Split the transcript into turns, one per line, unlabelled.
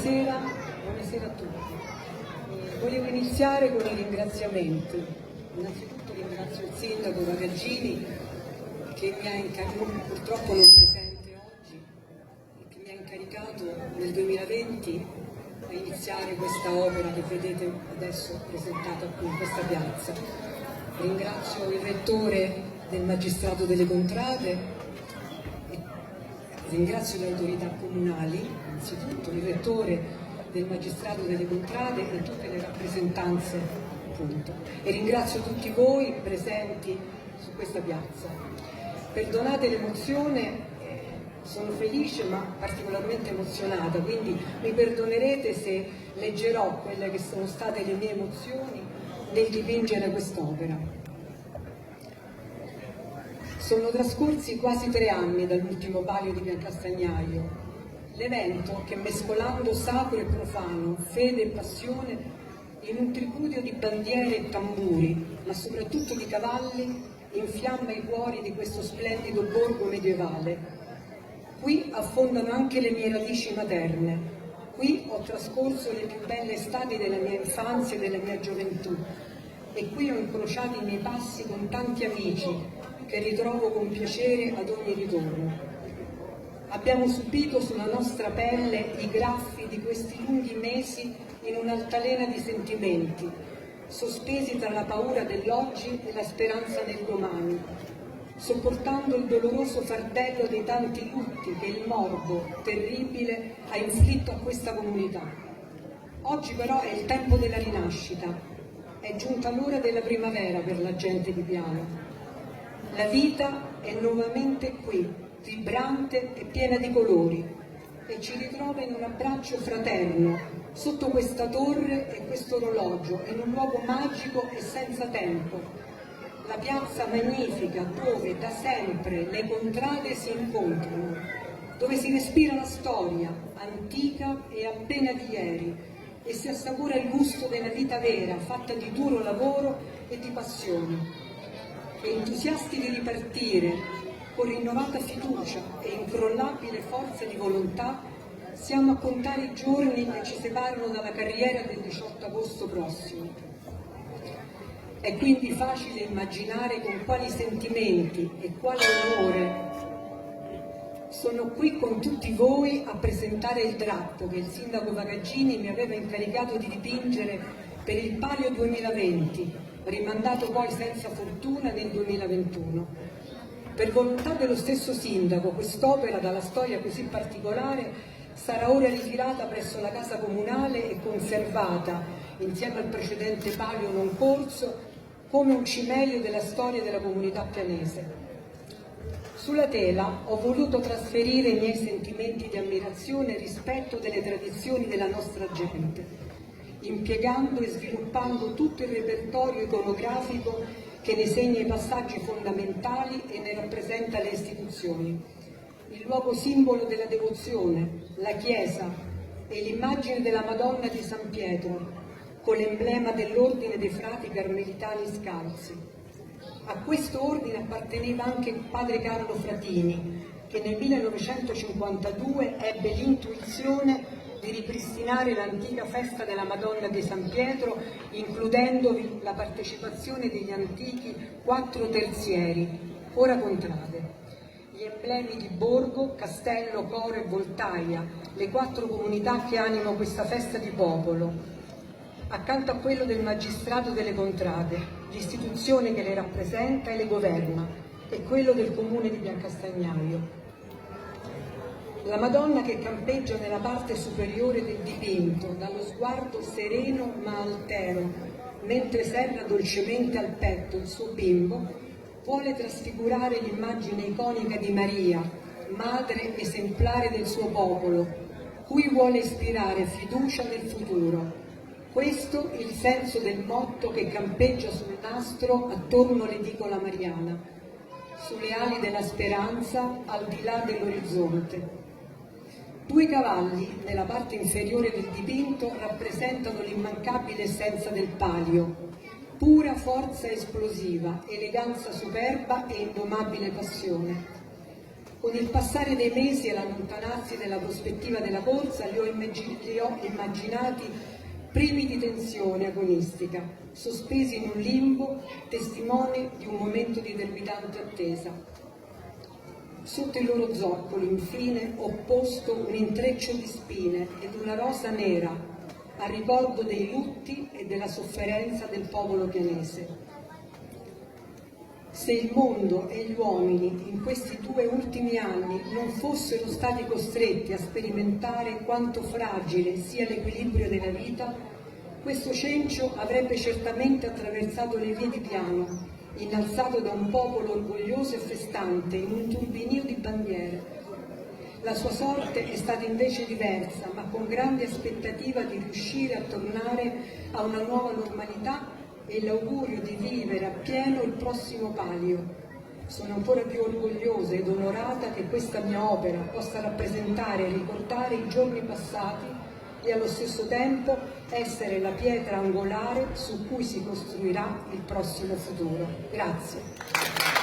Buonasera a tutti. Volevo iniziare con i ringraziamenti. Innanzitutto ringrazio il sindaco Bagaggini che mi ha incaricato, purtroppo non presente oggi, e che mi ha incaricato nel 2020 a iniziare questa opera che vedete adesso presentata qui in questa piazza. Ringrazio il rettore del Magistrato delle Contrade. Ringrazio le autorità comunali, innanzitutto il rettore del Magistrato delle Contrade e tutte le rappresentanze, appunto. E ringrazio tutti voi presenti su questa piazza. Perdonate l'emozione, sono felice ma particolarmente emozionata, quindi mi perdonerete se leggerò quelle che sono state le mie emozioni nel dipingere quest'opera. Sono trascorsi quasi 3 anni dall'ultimo palio di Biancastagnaio, l'evento che mescolando sacro e profano, fede e passione, in un tripudio di bandiere e tamburi, ma soprattutto di cavalli, infiamma i cuori di questo splendido borgo medievale. Qui affondano anche le mie radici materne, qui ho trascorso le più belle estati della mia infanzia e della mia gioventù, e qui ho incrociato i miei passi con tanti amici, che ritrovo con piacere ad ogni ritorno. Abbiamo subito sulla nostra pelle i graffi di questi lunghi mesi in un'altalena di sentimenti, sospesi tra la paura dell'oggi e la speranza del domani, sopportando il doloroso fardello dei tanti lutti che il morbo terribile ha inflitto a questa comunità. Oggi però è il tempo della rinascita, è giunta l'ora della primavera per la gente di Piano. La vita è nuovamente qui, vibrante e piena di colori, e ci ritrova in un abbraccio fraterno, sotto questa torre e questo orologio, in un luogo magico e senza tempo. La piazza magnifica dove da sempre le contrade si incontrano, dove si respira la storia, antica e appena di ieri, e si assapora il gusto della vita vera, fatta di duro lavoro e di passione. Entusiasti di ripartire, con rinnovata fiducia e incrollabile forza di volontà, siamo a contare i giorni che ci separano dalla carriera del 18 agosto prossimo. È quindi facile immaginare con quali sentimenti e quale onore sono qui con tutti voi a presentare il drappo che il sindaco Bagaggini mi aveva incaricato di dipingere per il Palio 2020, rimandato poi senza fortuna nel 2021. Per volontà dello stesso sindaco, quest'opera dalla storia così particolare sarà ora ritirata presso la casa comunale e conservata, insieme al precedente palio non corso, come un cimelio della storia della comunità pianese. Sulla tela ho voluto trasferire i miei sentimenti di ammirazione e rispetto delle tradizioni della nostra gente, impiegando e sviluppando tutto il repertorio iconografico che ne segna i passaggi fondamentali e ne rappresenta le istituzioni. Il luogo simbolo della devozione, la chiesa e l'immagine della Madonna di San Pietro, con l'emblema dell'ordine dei frati carmelitani scalzi. A questo ordine apparteneva anche padre Carlo Fratini, che nel 1952 ebbe l'intuizione di ripristinare l'antica festa della Madonna di San Pietro, includendovi la partecipazione degli antichi 4 terzieri, ora contrade. Gli emblemi di borgo, castello, coro e voltaia, le 4 comunità che animano questa festa di popolo, accanto a quello del Magistrato delle Contrade, l'istituzione che le rappresenta e le governa, e quello del comune di Biancastagnaio. La Madonna che campeggia nella parte superiore del dipinto, dallo sguardo sereno ma altero, mentre serra dolcemente al petto il suo bimbo, vuole trasfigurare l'immagine iconica di Maria, madre esemplare del suo popolo, cui vuole ispirare fiducia nel futuro. Questo è il senso del motto che campeggia sul nastro attorno all'edicola mariana, sulle ali della speranza al di là dell'orizzonte. 2 cavalli nella parte inferiore del dipinto rappresentano l'immancabile essenza del palio, pura forza esplosiva, eleganza superba e indomabile passione. Con il passare dei mesi e l'allontanarsi della prospettiva della corsa li ho immaginati primi di tensione agonistica, sospesi in un limbo, testimoni di un momento di trepidante attesa. Sotto i loro zoccoli, infine, ho posto un intreccio di spine ed una rosa nera a ricordo dei lutti e della sofferenza del popolo pianese. Se il mondo e gli uomini in questi 2 ultimi anni non fossero stati costretti a sperimentare quanto fragile sia l'equilibrio della vita, questo cencio avrebbe certamente attraversato le vie di Piano, innalzato da un popolo orgoglioso e festante in un turbinio di bandiere. La sua sorte è stata invece diversa, ma con grande aspettativa di riuscire a tornare a una nuova normalità e l'augurio di vivere appieno il prossimo palio. Sono ancora più orgogliosa ed onorata che questa mia opera possa rappresentare e ricordare i giorni passati e allo stesso tempo essere la pietra angolare su cui si costruirà il prossimo futuro. Grazie.